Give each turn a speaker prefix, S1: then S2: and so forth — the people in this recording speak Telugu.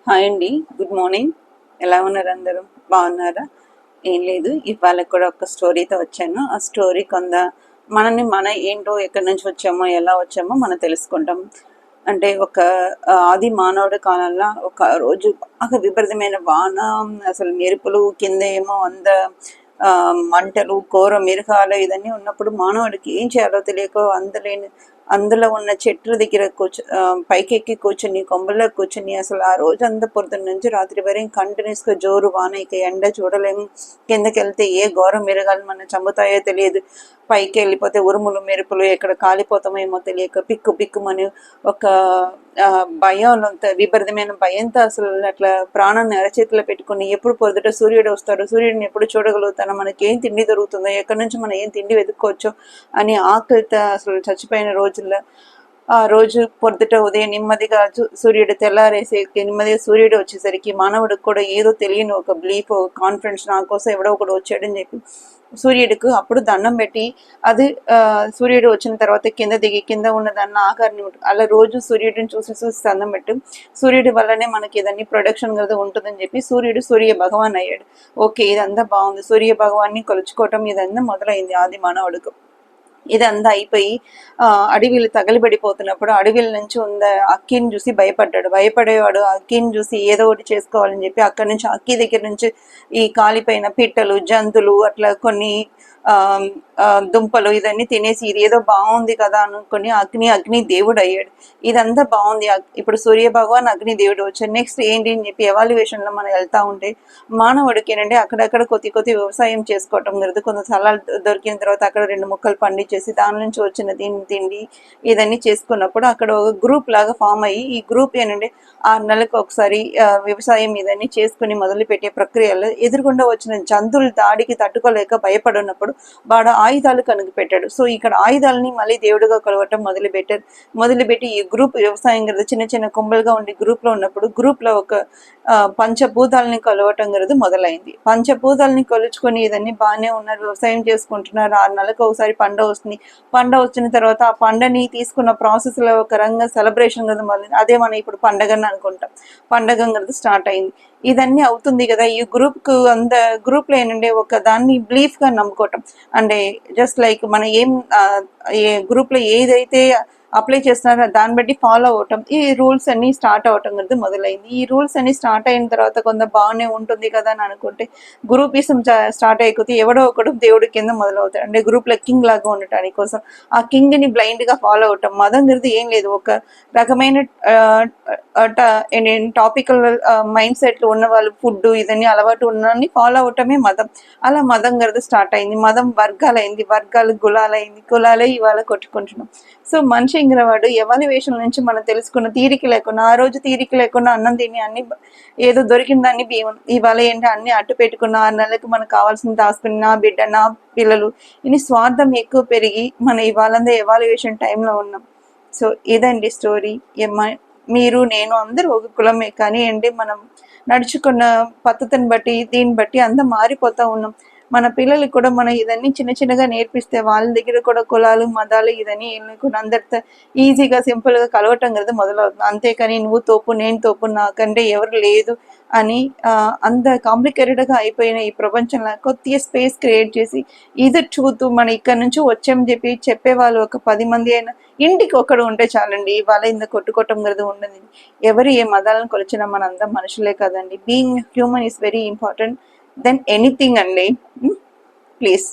S1: హాయ్ అండి, గుడ్ మార్నింగ్. ఎలా ఉన్నారు అందరూ? బాగున్నారా? ఏం లేదు, ఇవాళ కూడా ఒక స్టోరీతో వచ్చాను. ఆ స్టోరీ మన ఏంటో, ఎక్కడి నుంచి వచ్చామో, ఎలా వచ్చామో మనం తెలుసుకుంటాం. అంటే ఒక ఆది మానవుడి కాలంలో ఒక రోజు బాగా విపరీతమైన వాన, అసలు మెరుపులు, కింద ఏమో మంటలు, ఘోర మిరుగాలు ఇవన్నీ ఉన్నప్పుడు మానవుడికి ఏం చేయాలో తెలియక అందులో ఉన్న చెట్ల దగ్గర పైకెక్కి కూర్చొని, కొమ్మల్లో కూర్చొని అసలు ఆ రోజంతా పొద్దున్న నుంచి రాత్రి వరకు కంటిన్యూస్గా జోరు వాన, ఇక ఎండ చూడలేము. కిందకి వెళ్తే ఏ ఘోర మిరగాలు మనం చంపుతాయో తెలియదు. పైకి వెళ్ళిపోతే ఉరుములు మెరుపులు, ఎక్కడ కాలిపోతామేమో తెలియక పిక్కుమని ఒక భయంలో, విపరీతమైన భయంతో అసలు అట్లా ప్రాణాన్ని అరచేతిలో పెట్టుకుని ఎప్పుడు పొద్దుట సూర్యుడు వస్తాడు, సూర్యుడిని ఎప్పుడు చూడగలుగుతానో, మనకి ఏం తిండి దొరుకుతుందో, ఎక్కడి నుంచి మనం ఏం తిండి వెతుక్కోవచ్చో అని ఆకలితో అసలు చచ్చిపోయిన రోజుల్లో ఆ రోజు పొద్దుట ఉదయం నెమ్మదిగా సూర్యుడు తెల్లారేసి నెమ్మదిగా సూర్యుడు వచ్చేసరికి మానవుడికి కూడా ఏదో తెలియని ఒక బిలీఫ్, కాన్ఫిడెన్స్, నా కోసం ఎవడో ఒకడు వచ్చాడని చెప్పి సూర్యుడికి అప్పుడు దండం పెట్టి, అది సూర్యుడు వచ్చిన తర్వాత కింద దిగి కింద ఉన్న దాన్ని ఆకారాన్ని అలా రోజు సూర్యుడిని చూసి దండం పెట్టి, సూర్యుడి వల్లనే మనకి ఇదన్నీ ప్రొడక్షన్ కదా ఉంటుందని చెప్పి సూర్య భగవాన్ అయ్యాడు. ఓకే, ఇదంతా బాగుంది. సూర్య భగవాన్ని కొలుచుకోవటం ఇదంతా మొదలైంది ఆది మానవుడికి. ఇదంతా అయిపోయి అడవిలు తగలిబడిపోతున్నప్పుడు అడవిల నుంచి ఉన్న అక్కిని చూసి భయపడేవాడు. అక్కిని చూసి ఏదో ఒకటి చేసుకోవాలని చెప్పి అక్కడి నుంచి అక్కి దగ్గర నుంచి ఈ కాలిపోయిన పిట్టలు, జంతువులు, అట్లా కొన్ని దుంపలు ఇదన్నీ తినేసి ఇది ఏదో బాగుంది కదా అనుకుని అగ్ని దేవుడు అయ్యాడు. ఇదంతా బాగుంది, ఇప్పుడు సూర్య భగవాన్ అగ్ని దేవుడు వచ్చాడు. నెక్స్ట్ ఏంటి అని చెప్పి ఎవాల్యుయేషన్ లో మనం వెళ్తా ఉంటే మానవుడికి ఏంటంటే అక్కడక్కడ కొద్ది వ్యవసాయం చేసుకోవటం జరుగుతుంది. కొంత స్థలాలు దొరికిన తర్వాత అక్కడ 2 మొక్కలు పండించేసి దాని నుంచి వచ్చిన తిండి ఇదన్నీ చేసుకున్నప్పుడు అక్కడ ఒక గ్రూప్ లాగా ఫామ్ అయ్యి, ఈ గ్రూప్ ఏంటంటే 6 నెలలకు ఒకసారి వ్యవసాయం ఇదన్నీ చేసుకుని మొదలు పెట్టే ప్రక్రియలో ఎదురుగుండా వచ్చిన జంతువుల దాడికి తట్టుకోలేక భయపడినప్పుడు వాడు ఆయుధాలు కనుగపెట్టాడు. సో ఇక్కడ ఆయుధాలని మళ్ళీ దేవుడిగా కొలవటం మొదలుపెట్టి ఈ గ్రూప్ వ్యవసాయం కదా చిన్న చిన్న కొమ్మలుగా ఉండి గ్రూప్ లో ఉన్నప్పుడు గ్రూప్ లో ఒక పంచభూతాలని కొలవటం కదా మొదలైంది. పంచభూతాలని కొలుచుకొని ఇదన్నీ బాగానే ఉన్నారు, వ్యవసాయం చేసుకుంటున్నారు. 6 నెలలకు ఒకసారి పంట వస్తుంది. పంట వచ్చిన తర్వాత ఆ పంటని తీసుకున్న ప్రాసెస్ లో ఒక రంగా సెలబ్రేషన్ కదా మొదలైంది. అదే మనం ఇప్పుడు పండగని అనుకుంటాం. పండగ కదా స్టార్ట్ అయింది. ఇదన్నీ అవుతుంది కదా. ఈ గ్రూప్ లో ఏంటంటే ఒక దాన్ని బిలీఫ్ గా నమ్ముకోవటం. అంటే జస్ట్ లైక్ మన గ్రూప్ లో ఏదైతే అప్లై చేస్తున్నారో దాన్ని బట్టి ఫాలో అవటం, ఈ రూల్స్ అన్ని స్టార్ట్ అవటం కదా మొదలైంది. ఈ రూల్స్ అన్ని స్టార్ట్ అయిన తర్వాత కొంత బాగానే ఉంటుంది కదా అని అనుకుంటే గ్రూపిజం స్టార్ట్ అయిపోతే ఎవడో ఒకడు దేవుడి కింద మొదలవుతాడు. అంటే గ్రూప్ లో కింగ్ లాగా ఉండటానికి కోసం ఆ కింగ్ ని బ్లైండ్ గా ఫాలో అవటం. మదం గురించి ఏం లేదు, ఒక రకమైన టాపికల్ మైండ్ సెట్ ఉన్న వాళ్ళు ఫుడ్ ఇదన్నీ అలవాటు ఉన్నని ఫాలో అవటమే మదం. అలా మదం గరద స్టార్ట్ అయింది. మదం వర్గాలైంది, వర్గాలు కులాలై ఇవాళ కొట్టుకుంటున్నాం. సో మనిషి ఇంగ్రవాడు ఎవాల్యుయేషన్ నుంచి మనం తెలుసుకున్న తీరిక లేకుండా, ఆ రోజు తీరిక లేకుండా అన్నం తిని అన్ని ఏదో దొరికిన దాన్ని ఇవాళ ఏంటి అన్ని అట్టు పెట్టుకున్న 6 నెలలకు మనకు కావాల్సిన దాచుకుని నా బిడ్డ, నా పిల్లలు, ఇని స్వార్థం ఎక్కువ పెరిగి మనం ఇవాళంతా ఎవాల్యుయేషన్ టైంలో ఉన్నాం. సో ఇదండి స్టోరీ. మీరు నేను అందరూ ఒక కులమే, కానీ ఏంటి మనం నడుచుకున్న పద్ధతిని బట్టి దీన్ని బట్టి అంతా మారిపోతా ఉన్నాం. మన పిల్లలకి కూడా మనం ఇదన్నీ చిన్నగా నేర్పిస్తే వాళ్ళ దగ్గర కూడా కులాలు మతాలు ఇదని కూడా అందరితో ఈజీగా సింపుల్ గా కలవటం కదా మొదలవుతుంది. అంతేకాని నువ్వు తోపు నేను తోపు నాకంటే ఎవరు లేదు అని అంత కాంప్లికేటెడ్ గా అయిపోయిన ఈ ప్రపంచంలో కొద్దిగా స్పేస్ క్రియేట్ చేసి ఇది చూతూ మనం ఇక్కడ నుంచి వచ్చామని చెప్పే వాళ్ళు ఒక 10 మంది అయినా ఇంటికి ఒకడు ఉంటే చాలండి. ఇవాళ ఇంత కొట్టుకోవటం కదా ఉండదు. ఎవరు ఏ మతాలను కొలిచినా మన అందరం మనుషులే కదండి. Being human is very important than anything అండి. ప్లీజ్